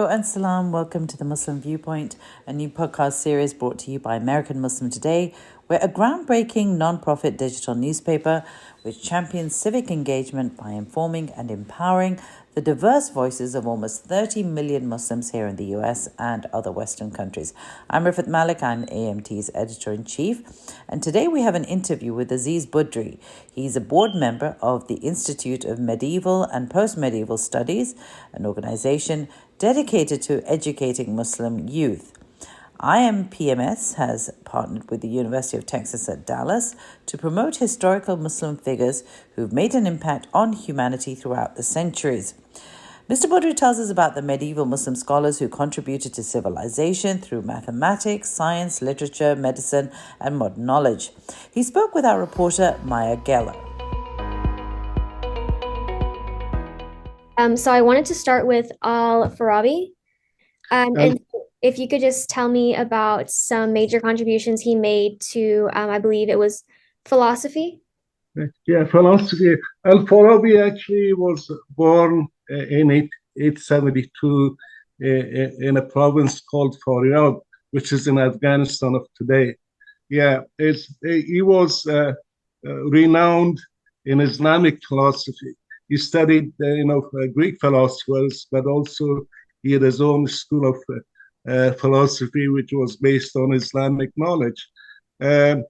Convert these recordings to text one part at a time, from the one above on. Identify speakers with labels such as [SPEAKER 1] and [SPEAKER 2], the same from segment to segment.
[SPEAKER 1] and salam. Welcome to the Muslim Viewpoint, a new podcast series brought to you by American Muslim Today. We're a groundbreaking non-profit digital newspaper which champions civic engagement by informing and empowering the diverse voices of almost 30 million Muslims here in the US and other Western countries. I'm Rifat Malik, I'm AMT's editor-in-chief, and today we have an interview with Aziz Budri. He's a board member of the Institute of Medieval and Post-Medieval Studies, an organization dedicated to educating Muslim youth. IMPMS has partnered with the University of Texas at Dallas to promote historical Muslim figures who've made an impact on humanity throughout the centuries. Mr. Budri tells us about the medieval Muslim scholars who contributed to civilization through mathematics, science, literature, medicine, and modern knowledge. He spoke with our reporter, Maya Geller.
[SPEAKER 2] So I wanted to start with Al-Farabi. And if you could just tell me about some major contributions he made to, I believe it was philosophy.
[SPEAKER 3] Yeah, philosophy. Al-Farabi actually was born in 872 in a province called Faryab, which is in Afghanistan of today. Yeah, he was renowned in Islamic philosophy. He studied, Greek philosophers, but also he had his own school of philosophy, which was based on Islamic knowledge. And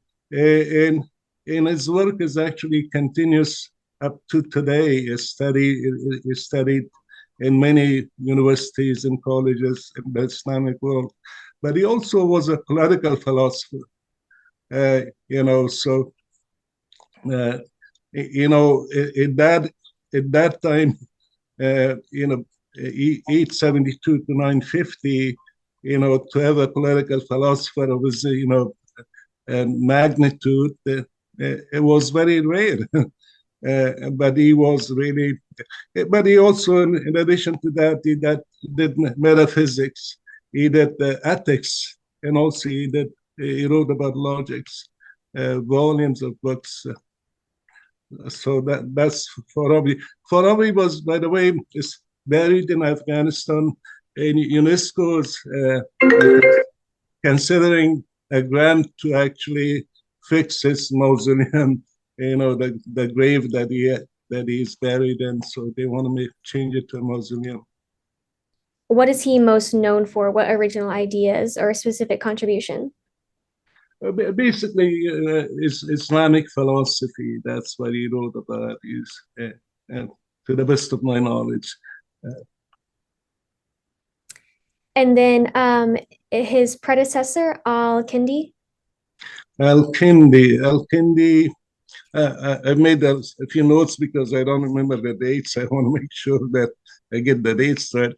[SPEAKER 3] his work is actually continuous up to today. He studied in many universities and colleges in the Islamic world. But he also was a political philosopher. At that time, 872 to 950, to have a political philosopher of his, magnitude, it was very rare. But he was really, but he also, in addition to that, he did metaphysics, he did ethics, and also he wrote about logics, volumes of books. So that's Farabi. Farabi was, by the way, is buried in Afghanistan. And UNESCO is considering a grant to actually fix his mausoleum, the grave that he is buried in. So they want to change it to a mausoleum.
[SPEAKER 2] What is he most known for? What original ideas or specific contribution?
[SPEAKER 3] Basically, Islamic philosophy. That's what he wrote about. And to the best of my knowledge.
[SPEAKER 2] And then his predecessor, Al-Kindi.
[SPEAKER 3] Al-Kindi. I made a few notes because I don't remember the dates. I want to make sure that I get the dates right.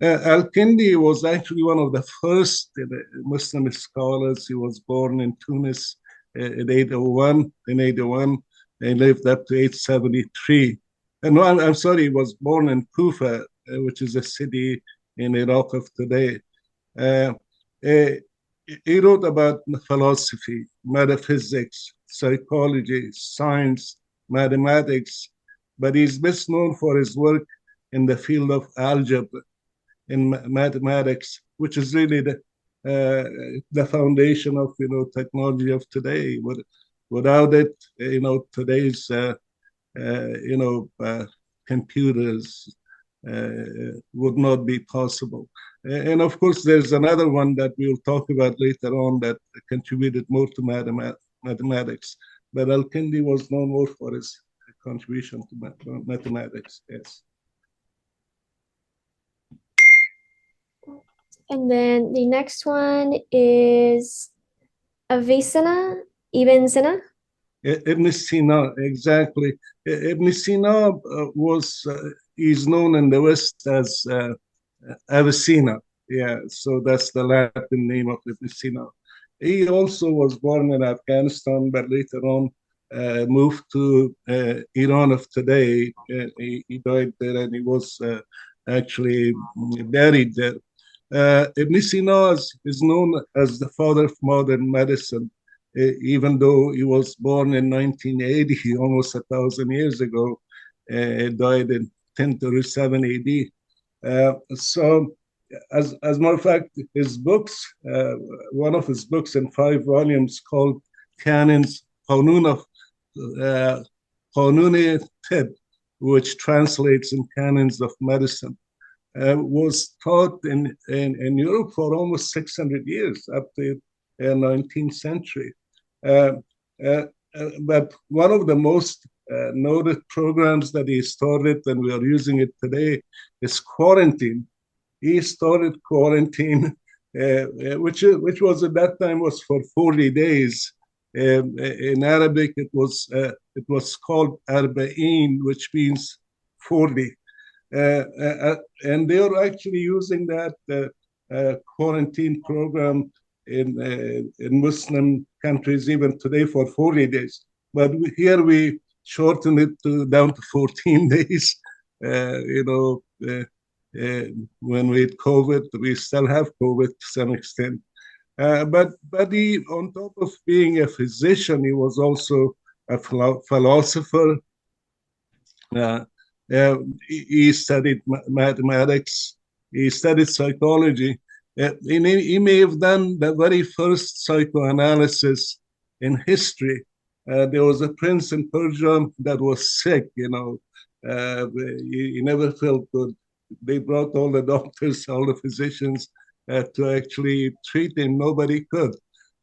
[SPEAKER 3] Al-Kindi was actually one of the first Muslim scholars. He was born in Tunis in 801. He lived up to 873. No, I'm sorry, he was born in Kufa, which is a city in Iraq of today. He wrote about philosophy, metaphysics, psychology, science, mathematics, but he's best known for his work in the field of algebra, in mathematics, which is really the foundation of technology of today. Without it, today's computers would not be possible. And of course, there's another one that we'll talk about later on that contributed more to mathematics. But Al-Kindi was known more for his contribution to mathematics. Yes.
[SPEAKER 2] And then the next one is Avicenna, Ibn Sina.
[SPEAKER 3] Ibn Sina, exactly. Ibn Sina is known in the West as Avicenna. Yeah, so that's the Latin name of Ibn Sina. He also was born in Afghanistan, but later on moved to Iran of today. He died there, and he was actually buried there. Ibn Sina is known as the father of modern medicine, even though he was born in 1980, almost 1,000 years ago. He died in 1037 AD. as a matter of fact, his books, one of his books in 5 volumes called Canons Qanun Tib, which translates in Canons of Medicine, was taught in Europe for almost 600 years, up to the 19th century. But one of the most noted programs that he started, and we are using it today, is quarantine. He started quarantine, which was at that time was for 40 days. In Arabic, it was called Arba'in, which means 40. And they are actually using that quarantine program in Muslim countries even today for 40 days. But here we shorten it down to 14 days. When we had COVID, we still have COVID to some extent. But he, on top of being a physician, he was also a philosopher. He studied mathematics. He studied psychology. He may have done the very first psychoanalysis in history. There was a prince in Persia that was sick, he never felt good. They brought all the doctors, all the physicians to actually treat him. Nobody could.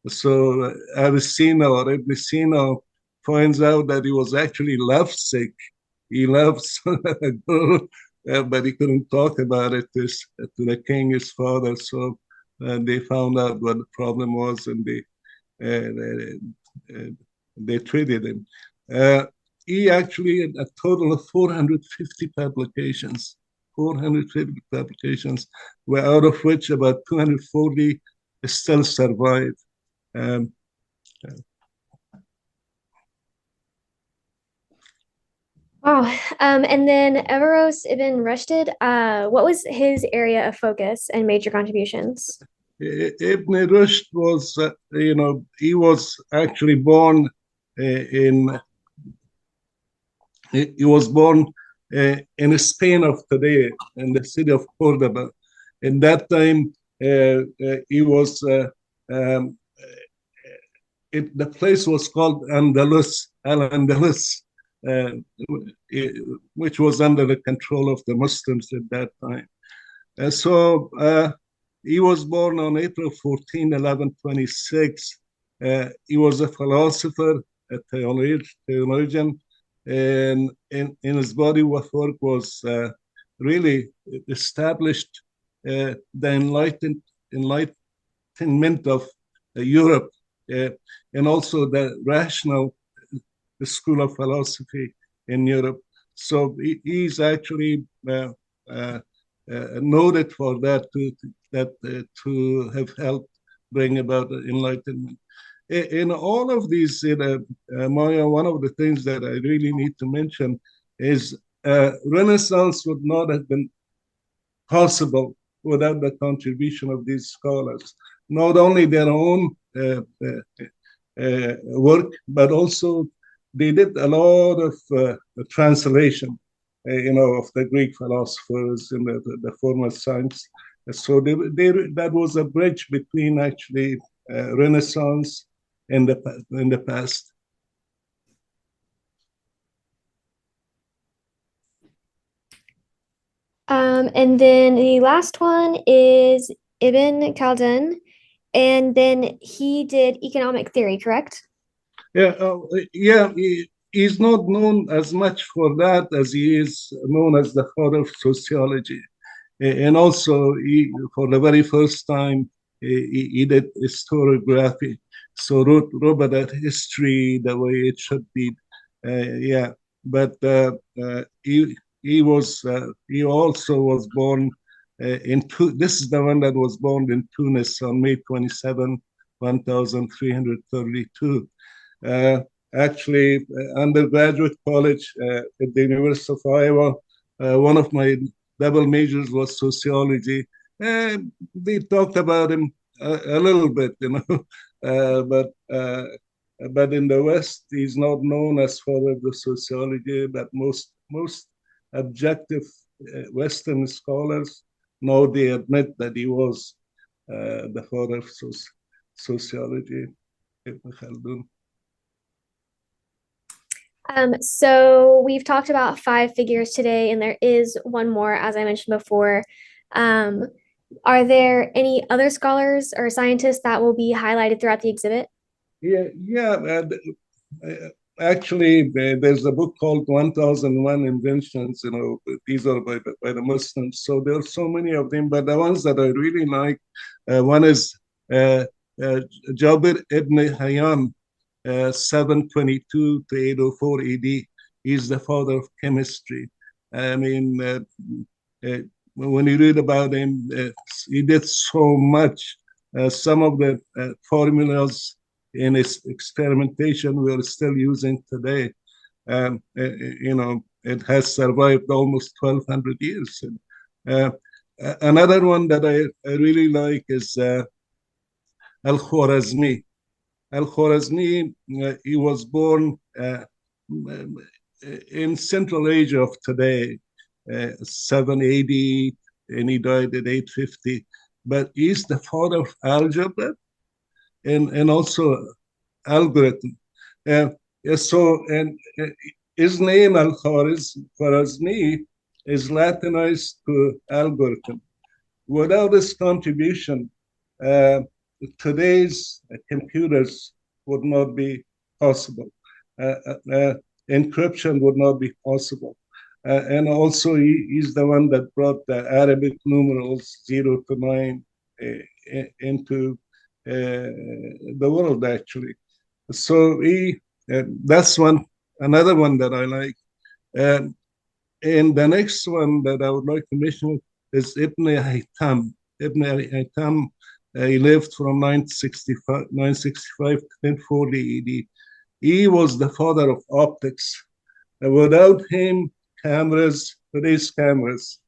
[SPEAKER 3] So Avicenna finds out that he was actually lovesick. He loves a girl, but he couldn't talk about it to the king, his father. So they found out what the problem was, and they treated him. He actually had a total of 450 publications. 450 publications, out of which about 240 still survive.
[SPEAKER 2] Wow. And then Averroes ibn Rushdie, what was his area of focus and major contributions?
[SPEAKER 3] Ibn Rushd was, he was actually born in Spain of today, in the city of Cordoba. In that time, he was, the place was called Andalus, Al-Andalus, which was under the control of the Muslims at that time. So he was born on April 14, 1126. He was a philosopher, a theologian, and in his body of work was really established the enlightenment of Europe, and also the rational school of philosophy in Europe. So he's actually noted for that, to have helped bring about enlightenment. In all of these, Maya, one of the things that I really need to mention is Renaissance would not have been possible without the contribution of these scholars. Not only their own work, but also they did a lot of translation, of the Greek philosophers and the former science. So that was a bridge between actually Renaissance in the past.
[SPEAKER 2] And then the last one is Ibn Khaldun, and then he did economic theory, correct?
[SPEAKER 3] Yeah, he's not known as much for that as he is known as the father of sociology. And also, for the very first time, he did historiography. So wrote about history the way it should be. But he also was born this is the one that was born in Tunis on May 27, 1332. Actually, undergraduate college at the University of Iowa, one of my double majors was sociology. They talked about him a little bit, but in the West, he's not known as father of the sociology, but most objective Western scholars now they admit that he was the father of sociology, Ibn Khaldun.
[SPEAKER 2] So we've talked about five figures today, and there is one more, as I mentioned before. Are there any other scholars or scientists that will be highlighted throughout the exhibit?
[SPEAKER 3] Yeah. Actually, there's a book called 1001 Inventions. These are by the Muslims. So there are so many of them, but the ones that I really like, one is Jabir ibn Hayyan, 722 to 804 AD. He's the father of chemistry. I mean, when you read about him, he did so much. Some of the formulas in his experimentation we are still using today. It has survived almost 1,200 years. Another one that I really like is Al-Khwarizmi. Al-Khwarizmi, he was born in Central Asia of today, 780, and he died at 850. But he's the father of algebra and also algorithm. His name Al-Khwarizmi is Latinized to algorithm. Without his contribution, today's computers would not be possible. Encryption would not be possible. And also, he's the one that brought the Arabic numerals 0 to 9 into the world, actually. So that's another one that I like. And the next one that I would like to mention is Ibn Haytham. Ibn Haytham, he lived from 965 to 1040 AD. He was the father of optics. Without him, today's cameras,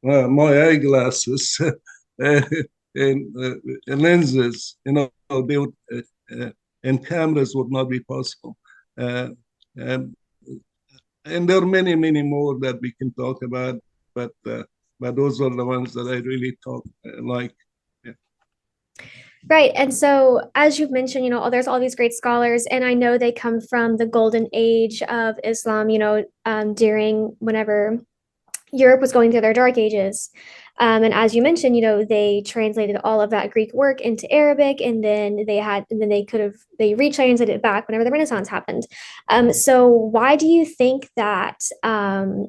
[SPEAKER 3] my eyeglasses, and lenses, they would, and cameras would not be possible. And there are many, many more that we can talk about, but those are the ones that I really like. Yeah.
[SPEAKER 2] Right. And so, as you've mentioned, there's all these great scholars, and I know they come from the golden age of Islam, during whenever Europe was going through their dark ages. And as you mentioned, they translated all of that Greek work into Arabic, and then they retranslated it back whenever the Renaissance happened. So why do you think that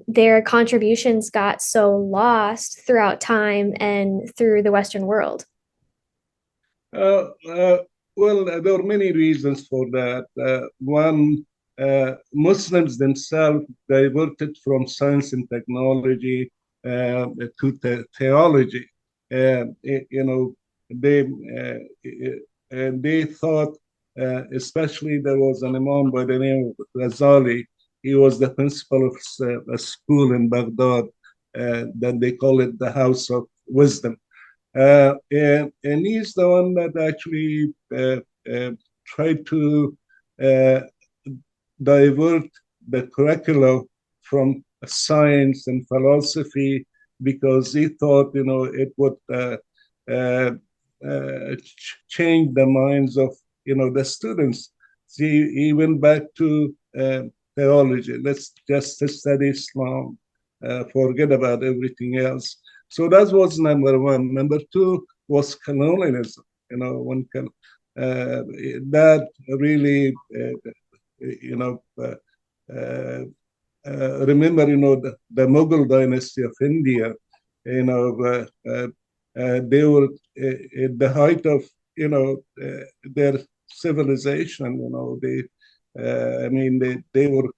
[SPEAKER 2] their contributions got so lost throughout time and through the Western world?
[SPEAKER 3] Well, there are many reasons for that. One, Muslims themselves diverted from science and technology to theology. They thought, especially there was an imam by the name of Ghazali. He was the principal of a school in Baghdad that they call it the House of Wisdom. And he's the one that actually tried to divert the curriculum from science and philosophy because he thought, it would change the minds of, the students. He went back to theology. Let's just study Islam, forget about everything else. So that was number one. Number two was colonialism. That really, remember, the Mughal dynasty of India. They were at the height of, their civilization. They were,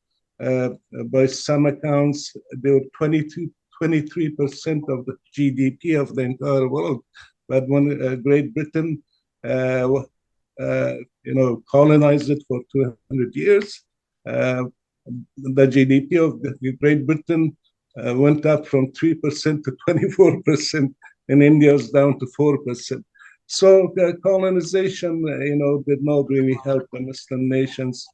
[SPEAKER 3] by some accounts, they were 23% of the GDP of the entire world. But when Great Britain, colonized it for 200 years, the GDP of Great Britain went up from 3% to 24%, and India is down to 4%. So colonization, did not really help the Muslim nations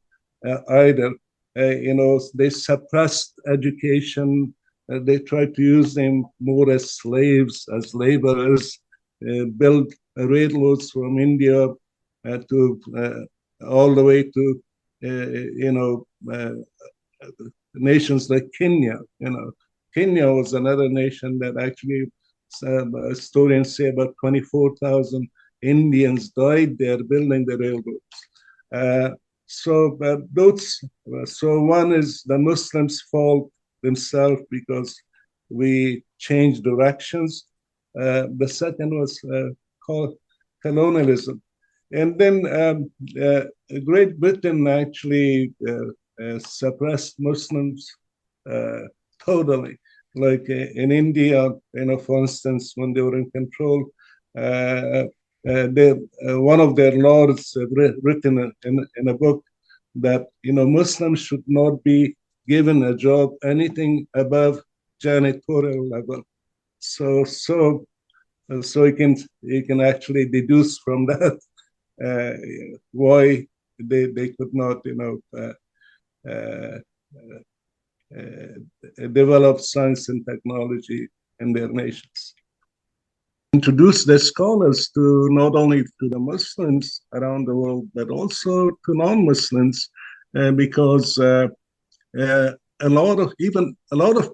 [SPEAKER 3] either. They suppressed education. they tried to use them more as slaves, as laborers, build railroads from India to all the way to nations like Kenya. Kenya was another nation that actually historians say about 24,000 Indians died there building the railroads. So one is the Muslims' fault themselves because we changed directions. The second was called colonialism. And then Great Britain actually suppressed Muslims totally. Like in India, for instance, when they were in control, one of their lords written in a book that Muslims should not be given a job anything above janitorial level. So you can actually deduce from that why they could not develop science and technology in their nations. Introduce the scholars to not only to the Muslims around the world, but also to non-Muslims, because a lot of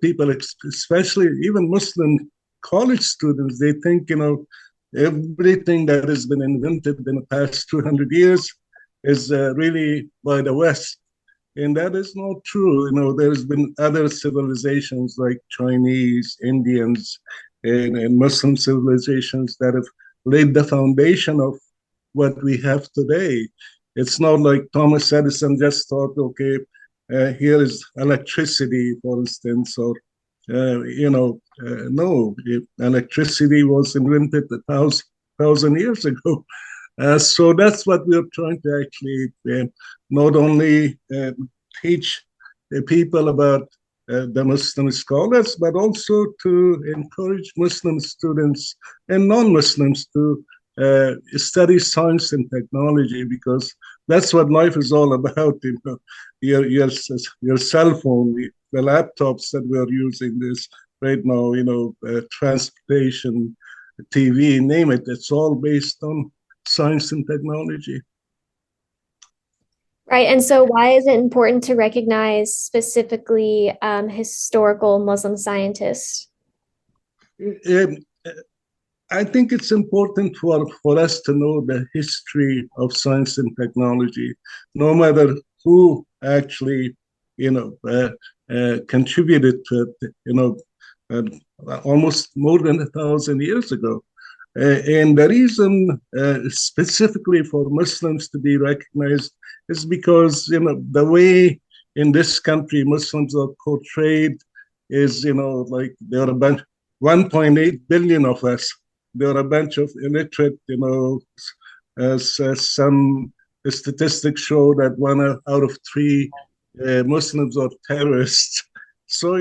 [SPEAKER 3] people, especially even Muslim college students, they think everything that has been invented in the past 200 years is really by the West. And that is not true. There's been other civilizations like Chinese, Indians, and Muslim civilizations that have laid the foundation of what we have today. It's not like Thomas Edison just thought, okay, here is electricity, for instance, or no, electricity was invented 1,000 years ago. So that's what we're trying to actually not only teach people about the Muslim scholars, but also to encourage Muslim students and non-Muslims to study science and technology, because that's what life is all about. Your cell phone, the laptops that we're using this right now, transportation, TV, name it. It's all based on science and technology.
[SPEAKER 2] Right. And so why is it important to recognize specifically historical Muslim scientists?
[SPEAKER 3] I think it's important for us to know the history of science and technology, no matter who actually, contributed to it, almost more than 1,000 years ago. And the reason specifically for Muslims to be recognized is because, the way in this country Muslims are portrayed is, like there are about 1.8 billion of us. There are a bunch of illiterate, some statistics show that 1 out of 3 Muslims are terrorists. So,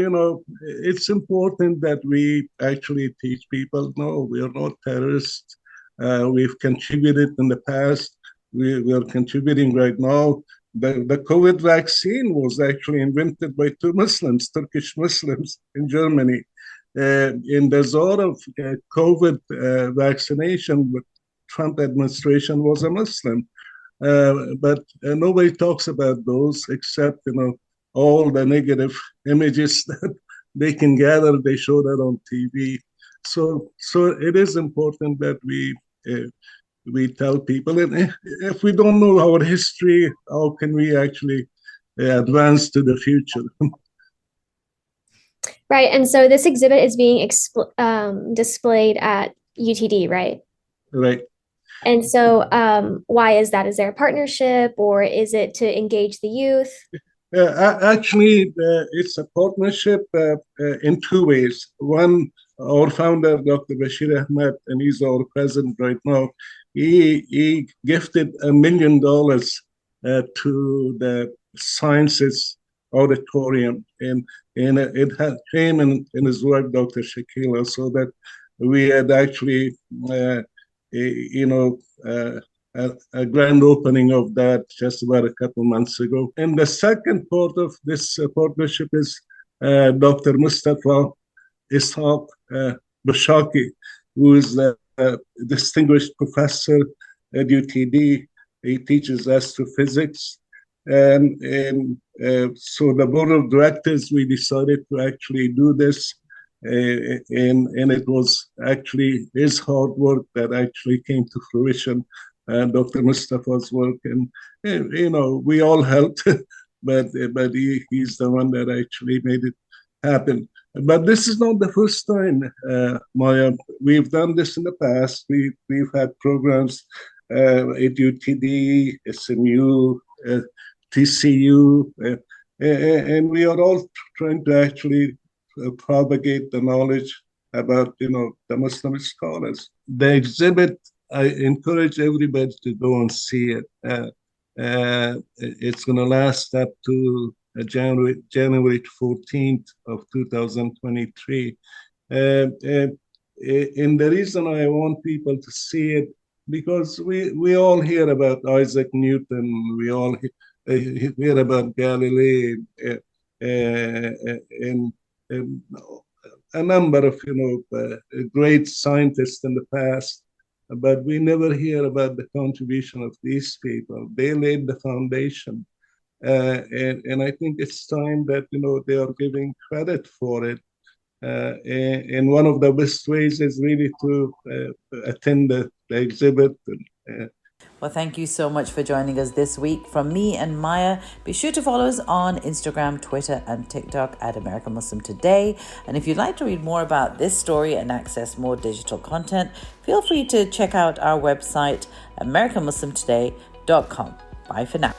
[SPEAKER 3] it's important that we actually teach people, no, we are not terrorists. We've contributed in the past. We are contributing right now. The COVID vaccine was actually invented by 2 Muslims, Turkish Muslims in Germany. In the zone of COVID vaccination, the Trump administration was a Muslim. But nobody talks about those except, all the negative images that they can gather. They show that on TV. So it is important that we tell people. And if we don't know our history, how can we actually advance to the future?
[SPEAKER 2] Right. And so this exhibit is being displayed at UTD, right?
[SPEAKER 3] Right.
[SPEAKER 2] And so why is that? Is there a partnership, or is it to engage the youth?
[SPEAKER 3] Actually, it's a partnership in 2 ways. One, our founder, Dr. Bashir Ahmed, and he's our president right now, he gifted $1 million to the Sciences Auditorium, and it had him and his wife, Dr. Shakila, so that we had actually, a grand opening of that just about a couple months ago. And the second part of this partnership is Dr. Mustafa Ishaq Bashaki, who is the distinguished professor at UTD. He teaches astrophysics. And so the board of directors, we decided to actually do this. And it was actually his hard work that actually came to fruition, Dr. Mustafa's work. And, we all helped, but he's the one that actually made it happen. But this is not the first time, Maya. We've done this in the past. We've had programs at UTD, SMU, TCU, and we are all trying to actually propagate the knowledge about, the Muslim scholars. The exhibit, I encourage everybody to go and see it. It's going to last up to January 14th of 2023. And the reason I want people to see it, because we all hear about Isaac Newton, we all hear about Galilei, and a number of great scientists in the past, but we never hear about the contribution of these people. They laid the foundation, and I think it's time that they are giving credit for it. And one of the best ways is really to attend the exhibit.
[SPEAKER 1] Well, thank you so much for joining us this week. From me and Maya, be sure to follow us on Instagram, Twitter, and TikTok at American Muslim Today. And if you'd like to read more about this story and access more digital content, feel free to check out our website, AmericanMuslimToday.com. Bye for now.